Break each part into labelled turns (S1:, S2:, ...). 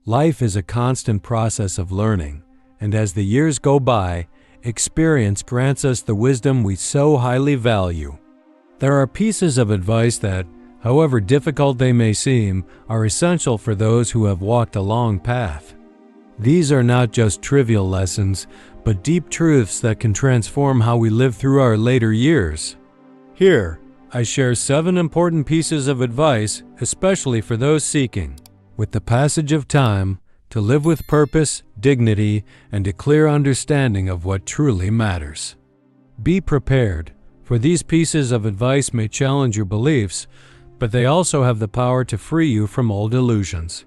S1: Life is a constant process of learning, and as the years go by, experience grants us the wisdom we so highly value. There are pieces of advice that, however difficult they may seem, are essential for those who have walked a long path. These are not just trivial lessons, but deep truths that can transform how we live through our later years. Here, I share 7 important pieces of advice, especially for those seeking, with the passage of time, to live with purpose, dignity, and a clear understanding of what truly matters. Be prepared, for these pieces of advice may challenge your beliefs, but they also have the power to free you from old illusions.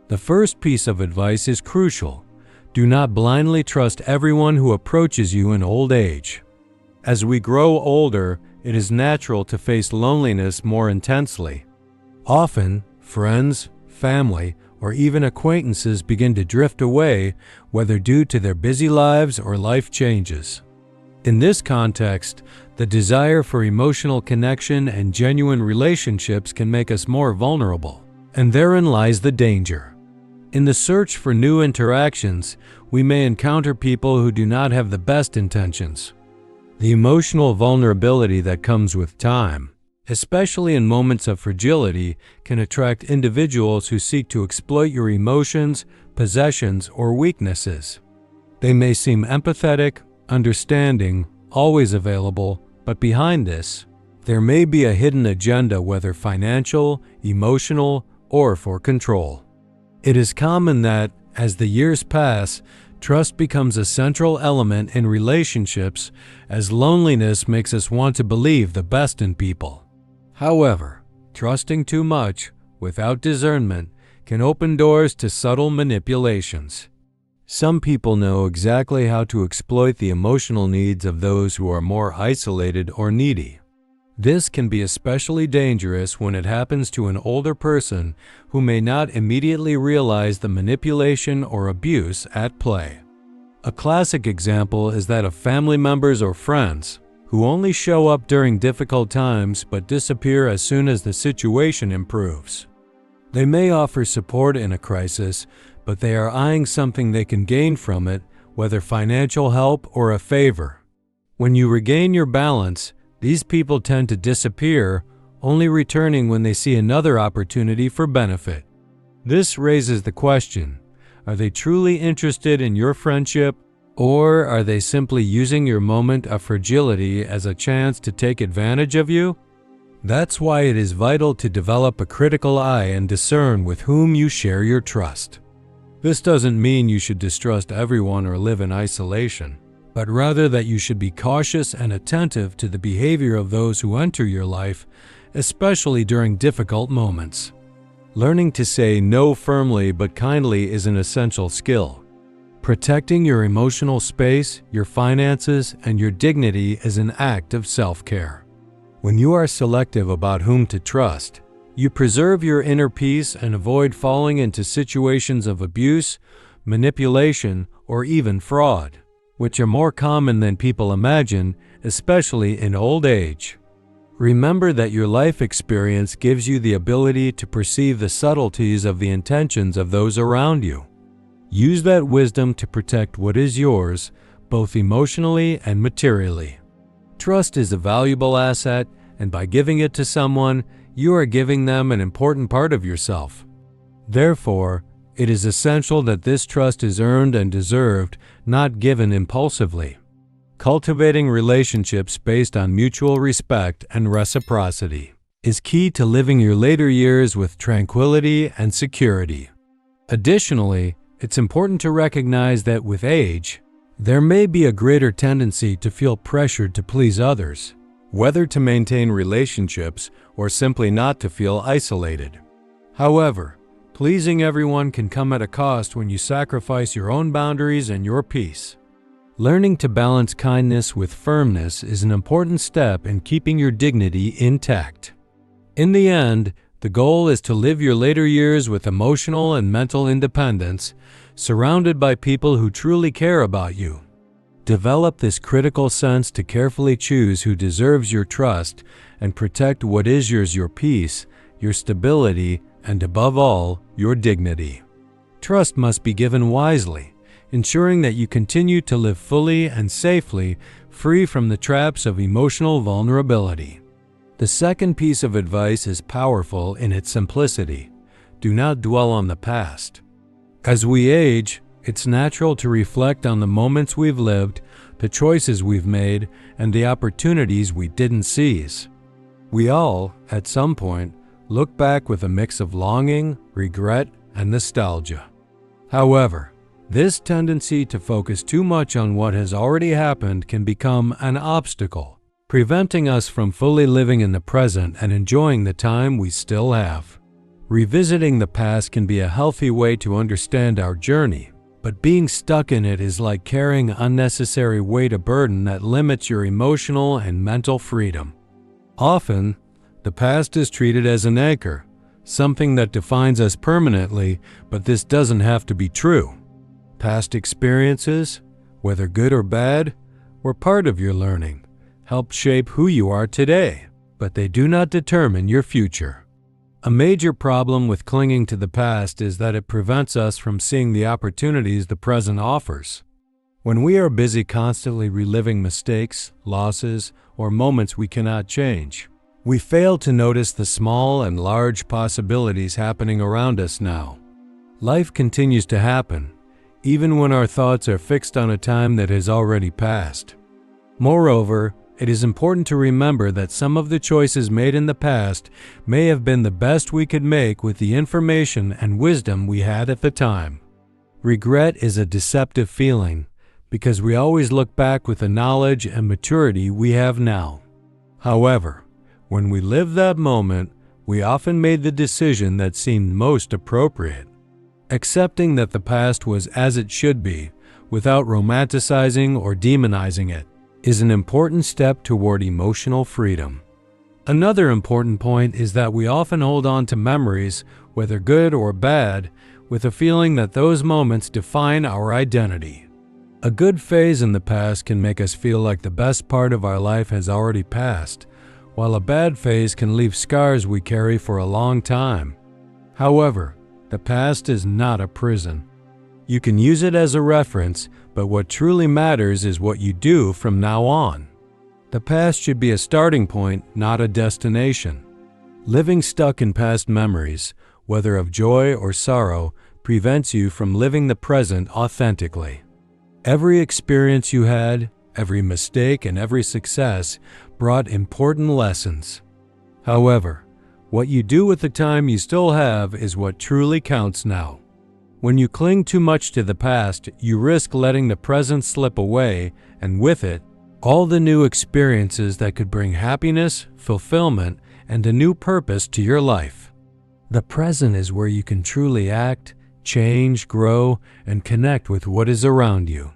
S1: The first piece of advice is crucial. Do not blindly trust everyone who approaches you in old age. As we grow older, it is natural to face loneliness more intensely. Often, friends, family, or even acquaintances begin to drift away, whether due to their busy lives or life changes. In this context, the desire for emotional connection and genuine relationships can make us more vulnerable, and therein lies the danger. In the search for new interactions, we may encounter people who do not have the best intentions. The emotional vulnerability that comes with time, especially in moments of fragility, can attract individuals who seek to exploit your emotions, possessions, or weaknesses. They may seem empathetic, understanding, always available, but behind this, there may be a hidden agenda, whether financial, emotional, or for control. It is common that, as the years pass, trust becomes a central element in relationships, as loneliness makes us want to believe the best in people. However, trusting too much, without discernment, can open doors to subtle manipulations. Some people know exactly how to exploit the emotional needs of those who are more isolated or needy. This can be especially dangerous when it happens to an older person who may not immediately realize the manipulation or abuse at play. A classic example is that of family members or friends who only show up during difficult times but disappear as soon as the situation improves. They may offer support in a crisis, but they are eyeing something they can gain from it, whether financial help or a favor. When you regain your balance, these people tend to disappear, only returning when they see another opportunity for benefit. This raises the question, are they truly interested in your friendship, or are they simply using your moment of fragility as a chance to take advantage of you? That's why it is vital to develop a critical eye and discern with whom you share your trust. This doesn't mean you should distrust everyone or live in isolation, but rather that you should be cautious and attentive to the behavior of those who enter your life, especially during difficult moments. Learning to say no firmly but kindly is an essential skill. Protecting your emotional space, your finances, and your dignity is an act of self-care. When you are selective about whom to trust, you preserve your inner peace and avoid falling into situations of abuse, manipulation, or even fraud, which are more common than people imagine, especially in old age. Remember that your life experience gives you the ability to perceive the subtleties of the intentions of those around you. Use that wisdom to protect what is yours, both emotionally and materially. Trust is a valuable asset, and by giving it to someone, you are giving them an important part of yourself. Therefore, it is essential that this trust is earned and deserved, not given impulsively. Cultivating relationships based on mutual respect and reciprocity is key to living your later years with tranquility and security. Additionally, it's important to recognize that with age, there may be a greater tendency to feel pressured to please others, whether to maintain relationships or simply not to feel isolated. However, pleasing everyone can come at a cost when you sacrifice your own boundaries and your peace. Learning to balance kindness with firmness is an important step in keeping your dignity intact. In the end, the goal is to live your later years with emotional and mental independence, surrounded by people who truly care about you. Develop this critical sense to carefully choose who deserves your trust and protect what is yours: your peace, your stability, and above all, your dignity. Trust must be given wisely, ensuring that you continue to live fully and safely, free from the traps of emotional vulnerability. The second piece of advice is powerful in its simplicity. Do not dwell on the past. As we age, it's natural to reflect on the moments we've lived, the choices we've made, and the opportunities we didn't seize. We all, at some point, look back with a mix of longing, regret, and nostalgia. However, this tendency to focus too much on what has already happened can become an obstacle, preventing us from fully living in the present and enjoying the time we still have. Revisiting the past can be a healthy way to understand our journey, but being stuck in it is like carrying unnecessary weight, a burden that limits your emotional and mental freedom. Often, the past is treated as an anchor, something that defines us permanently, but this doesn't have to be true. Past experiences, whether good or bad, were part of your learning, help shape who you are today, but they do not determine your future. A major problem with clinging to the past is that it prevents us from seeing the opportunities the present offers. When we are busy constantly reliving mistakes, losses, or moments we cannot change, we fail to notice the small and large possibilities happening around us now. Life continues to happen, even when our thoughts are fixed on a time that has already passed. Moreover, it is important to remember that some of the choices made in the past may have been the best we could make with the information and wisdom we had at the time. Regret is a deceptive feeling because we always look back with the knowledge and maturity we have now. However, when we live that moment, we often made the decision that seemed most appropriate. Accepting that the past was as it should be, without romanticizing or demonizing it, is an important step toward emotional freedom. Another important point is that we often hold on to memories, whether good or bad, with a feeling that those moments define our identity. A good phase in the past can make us feel like the best part of our life has already passed, while a bad phase can leave scars we carry for a long time. However, the past is not a prison. You can use it as a reference, but what truly matters is what you do from now on. The past should be a starting point, not a destination. Living stuck in past memories, whether of joy or sorrow, prevents you from living the present authentically. Every experience you had, every mistake, and every success brought important lessons. However, what you do with the time you still have is what truly counts now. When you cling too much to the past, you risk letting the present slip away, and with it, all the new experiences that could bring happiness, fulfillment, and a new purpose to your life. The present is where you can truly act, change, grow, and connect with what is around you.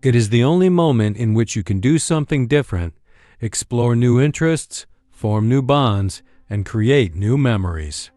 S1: It is the only moment in which you can do something different, explore new interests, form new bonds, and create new memories.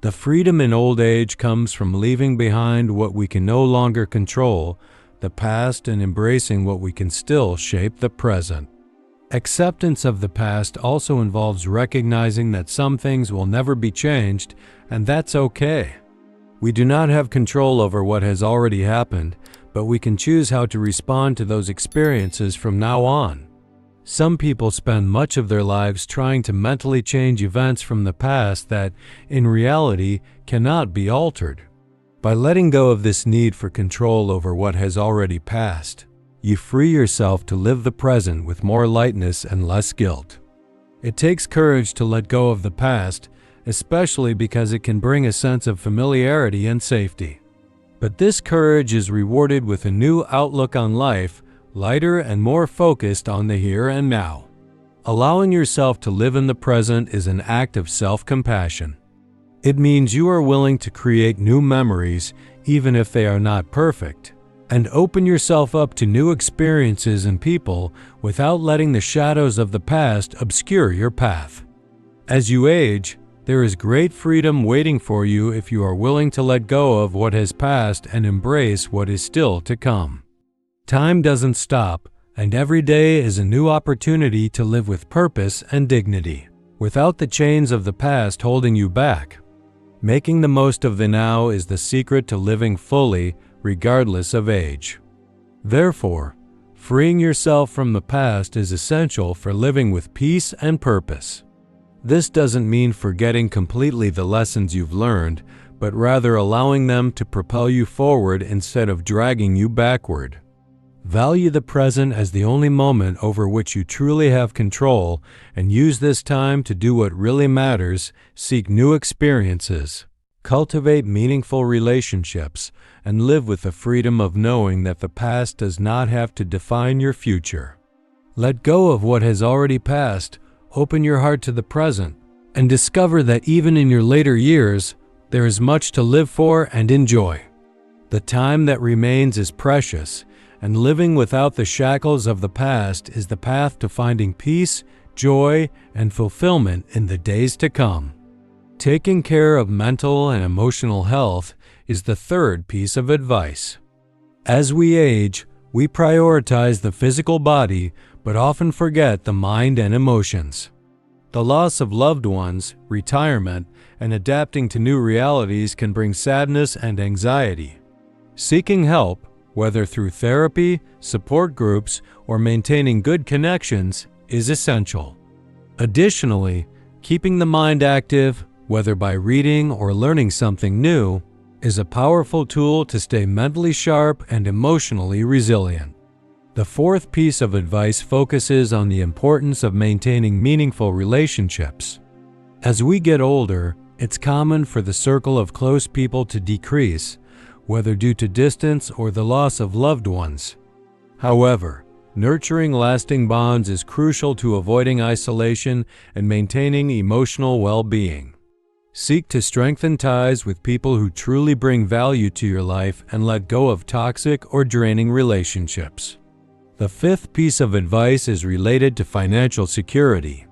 S1: The freedom in old age comes from leaving behind what we can no longer control, the past, and embracing what we can still shape the present. Acceptance of the past also involves recognizing that some things will never be changed, and that's okay. We do not have control over what has already happened, but we can choose how to respond to those experiences from now on. Some people spend much of their lives trying to mentally change events from the past that, in reality, cannot be altered. By letting go of this need for control over what has already passed, you free yourself to live the present with more lightness and less guilt. It takes courage to let go of the past, especially because it can bring a sense of familiarity and safety. But this courage is rewarded with a new outlook on life, lighter and more focused on the here and now. Allowing yourself to live in the present is an act of self-compassion. It means you are willing to create new memories, even if they are not perfect, and open yourself up to new experiences and people without letting the shadows of the past obscure your path. As you age, there is great freedom waiting for you if you are willing to let go of what has passed and embrace what is still to come. Time doesn't stop, and every day is a new opportunity to live with purpose and dignity, without the chains of the past holding you back. Making the most of the now is the secret to living fully, regardless of age. Therefore, freeing yourself from the past is essential for living with peace and purpose. This doesn't mean forgetting completely the lessons you've learned, but rather allowing them to propel you forward instead of dragging you backward. Value the present as the only moment over which you truly have control, and use this time to do what really matters, seek new experiences, cultivate meaningful relationships, and live with the freedom of knowing that the past does not have to define your future. Let go of what has already passed, open your heart to the present, and discover that even in your later years, there is much to live for and enjoy. The time that remains is precious, and living without the shackles of the past is the path to finding peace, joy, and fulfillment in the days to come. Taking care of mental and emotional health is the third piece of advice. As we age, we prioritize the physical body, but often forget the mind and emotions. The loss of loved ones, retirement, and adapting to new realities can bring sadness and anxiety. Seeking help, whether through therapy, support groups, or maintaining good connections, is essential. Additionally, keeping the mind active, whether by reading or learning something new, is a powerful tool to stay mentally sharp and emotionally resilient. The fourth piece of advice focuses on the importance of maintaining meaningful relationships. As we get older, it's common for the circle of close people to decrease, whether due to distance or the loss of loved ones. However, nurturing lasting bonds is crucial to avoiding isolation and maintaining emotional well-being. Seek to strengthen ties with people who truly bring value to your life and let go of toxic or draining relationships. The fifth piece of advice is related to financial security.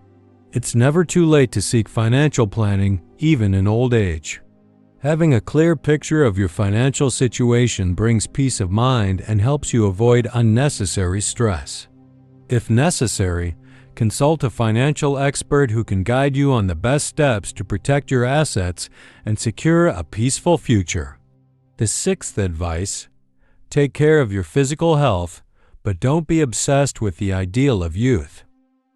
S1: It's never too late to seek financial planning, even in old age. Having a clear picture of your financial situation brings peace of mind and helps you avoid unnecessary stress. If necessary, consult a financial expert who can guide you on the best steps to protect your assets and secure a peaceful future. The sixth advice: take care of your physical health, but don't be obsessed with the ideal of youth.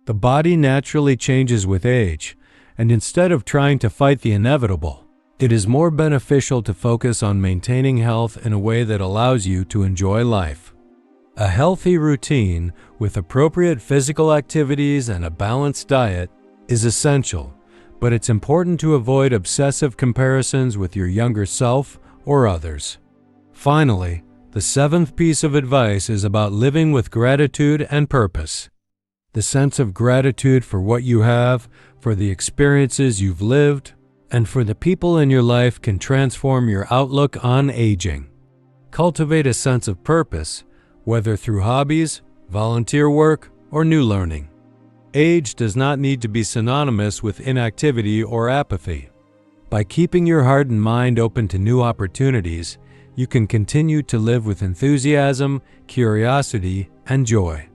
S1: The body naturally changes with age, and instead of trying to fight the inevitable, it is more beneficial to focus on maintaining health in a way that allows you to enjoy life. A healthy routine with appropriate physical activities and a balanced diet is essential, but it's important to avoid obsessive comparisons with your younger self or others. Finally, the seventh piece of advice is about living with gratitude and purpose. The sense of gratitude for what you have, for the experiences you've lived, and for the people in your life can transform your outlook on aging. Cultivate a sense of purpose, whether through hobbies, volunteer work, or new learning. Age does not need to be synonymous with inactivity or apathy. By keeping your heart and mind open to new opportunities, you can continue to live with enthusiasm, curiosity, and joy.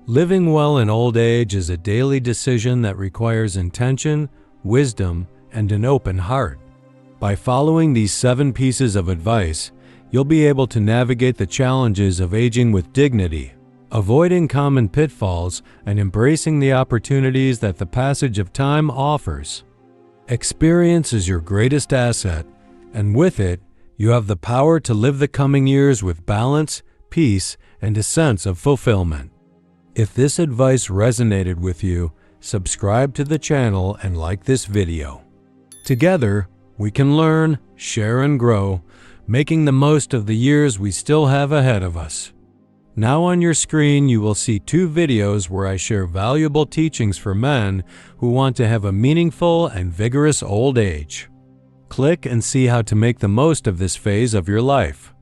S1: Living well in old age is a daily decision that requires intention, wisdom, and an open heart. By following these 7 pieces of advice, you'll be able to navigate the challenges of aging with dignity, avoiding common pitfalls, and embracing the opportunities that the passage of time offers. Experience is your greatest asset, and with it, you have the power to live the coming years with balance, peace, and a sense of fulfillment. If this advice resonated with you, subscribe to the channel and like this video. Together, we can learn, share, and grow, making the most of the years we still have ahead of us. Now on your screen, you will see 2 videos where I share valuable teachings for men who want to have a meaningful and vigorous old age. Click and see how to make the most of this phase of your life.